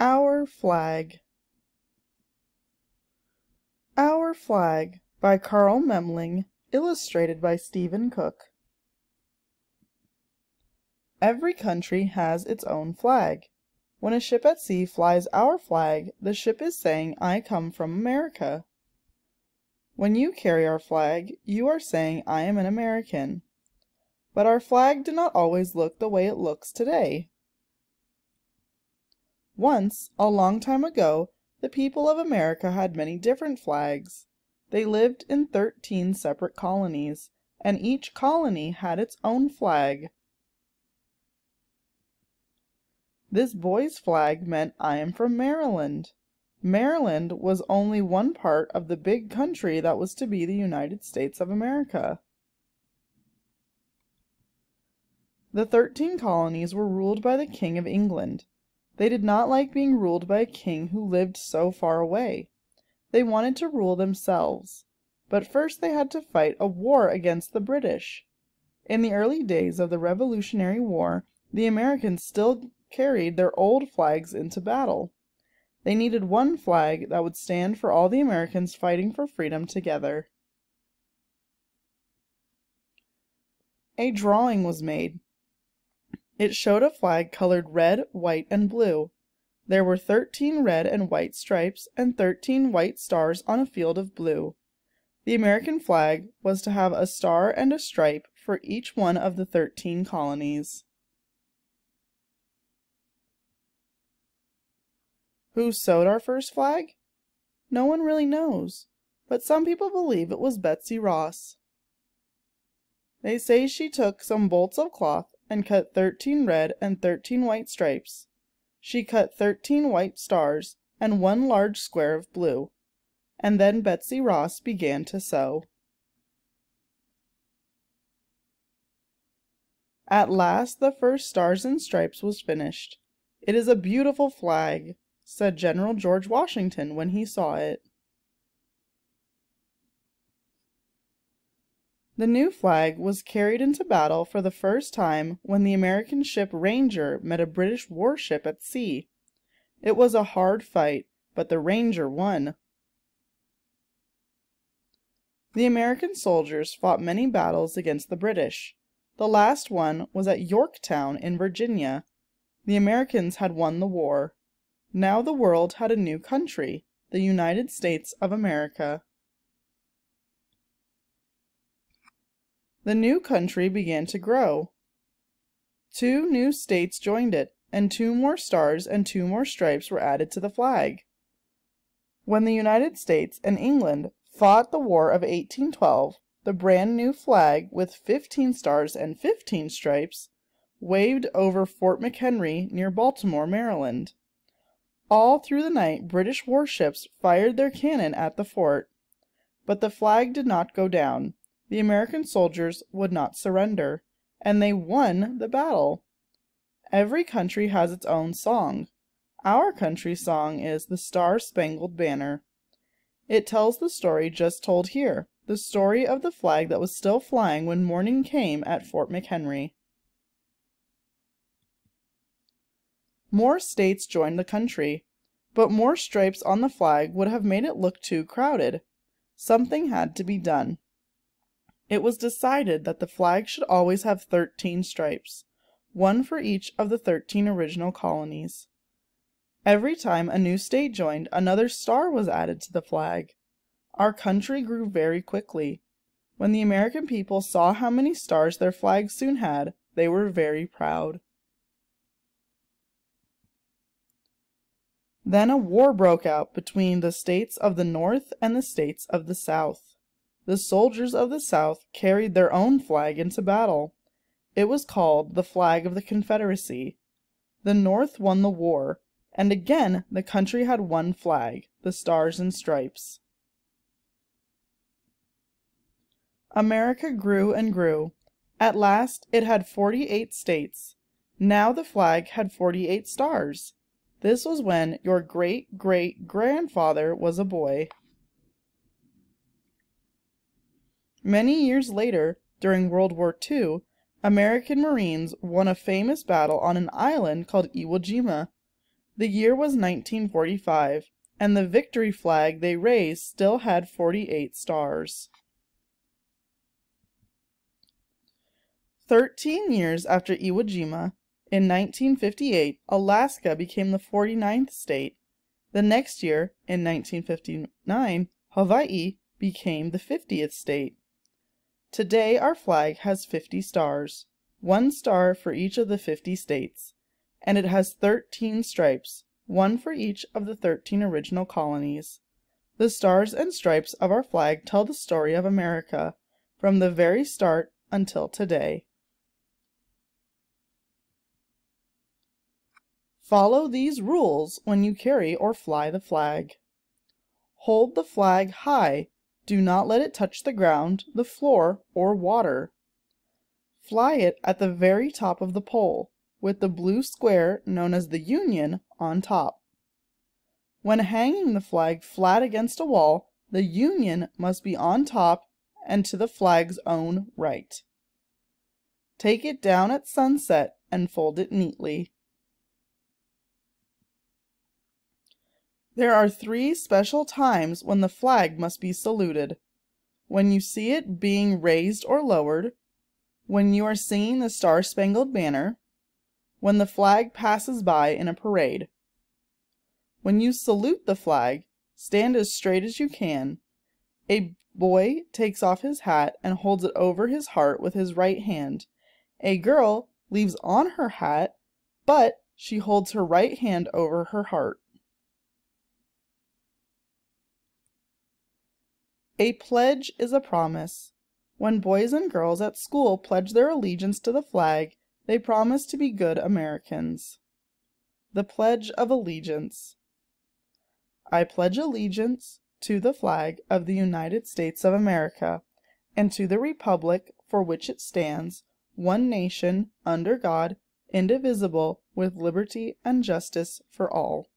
Our Flag. Our Flag by Carl Memling, illustrated by Stephen Cook. Every country has its own flag. When a ship at sea flies our flag, the ship is saying, "I come from America." When you carry our flag, you are saying, "I am an American." But our flag did not always look the way it looks today. Once, a long time ago, the people of America had many different flags. They lived in 13 separate colonies, and each colony had its own flag. This boy's flag meant, "I am from Maryland." Maryland was only one part of the big country that was to be the United States of America. The 13 colonies were ruled by the King of England. They did not like being ruled by a king who lived so far away. They wanted to rule themselves. But first they had to fight a war against the British. In the early days of the Revolutionary War, the Americans still carried their old flags into battle. They needed one flag that would stand for all the Americans fighting for freedom together. A drawing was made. It showed a flag colored red, white, and blue. There were 13 red and white stripes and 13 white stars on a field of blue. The American flag was to have a star and a stripe for each one of the 13 colonies. Who sewed our first flag? No one really knows, but some people believe it was Betsy Ross. They say she took some bolts of cloth and cut 13 red and 13 white stripes. She cut 13 white stars and one large square of blue, and then Betsy Ross began to sew. At last the first stars and stripes was finished. "It is a beautiful flag," said General George Washington when he saw it. The new flag was carried into battle for the first time when the American ship Ranger met a British warship at sea. It was a hard fight, but the Ranger won. The American soldiers fought many battles against the British. The last one was at Yorktown in Virginia. The Americans had won the war. Now the world had a new country, the United States of America. The new country began to grow. 2 new states joined it, and 2 more stars and 2 more stripes were added to the flag. When the United States and England fought the War of 1812, the brand new flag with 15 stars and 15 stripes waved over Fort McHenry near Baltimore, Maryland. All through the night, British warships fired their cannon at the fort. But the flag did not go down. The American soldiers would not surrender, and they won the battle. Every country has its own song. Our country's song is "The Star-Spangled Banner." It tells the story just told here, the story of the flag that was still flying when morning came at Fort McHenry. More states joined the country, but more stripes on the flag would have made it look too crowded. Something had to be done. It was decided that the flag should always have 13 stripes, one for each of the 13 original colonies. Every time a new state joined, another star was added to the flag. Our country grew very quickly. When the American people saw how many stars their flag soon had, they were very proud. Then a war broke out between the states of the North and the states of the South. The soldiers of the South carried their own flag into battle. It was called the Flag of the Confederacy. The North won the war, and again the country had one flag, the Stars and Stripes. America grew and grew. At last it had 48 states. Now the flag had 48 stars. This was when your great-great-grandfather was a boy. Many years later, during World War II, American Marines won a famous battle on an island called Iwo Jima. The year was 1945, and the victory flag they raised still had 48 stars. 13 years after Iwo Jima, in 1958, Alaska became the 49th state. The next year, in 1959, Hawaii became the 50th state. Today, our flag has 50 stars, 1 star for each of the 50 states, and it has 13 stripes, 1 for each of the 13 original colonies. The stars and stripes of our flag tell the story of America, from the very start until today. Follow these rules when you carry or fly the flag. Hold the flag high. Do not let it touch the ground, the floor, or water. Fly it at the very top of the pole, with the blue square known as the Union on top. When hanging the flag flat against a wall, the Union must be on top and to the flag's own right. Take it down at sunset and fold it neatly. There are 3 special times when the flag must be saluted: when you see it being raised or lowered, when you are singing the Star-Spangled Banner, when the flag passes by in a parade. When you salute the flag, stand as straight as you can. A boy takes off his hat and holds it over his heart with his right hand. A girl leaves on her hat, but she holds her right hand over her heart. A pledge is a promise. When boys and girls at school pledge their allegiance to the flag, they promise to be good Americans. The Pledge of Allegiance. I pledge allegiance to the flag of the United States of America, and to the republic for which it stands, one nation, under God, indivisible, with liberty and justice for all.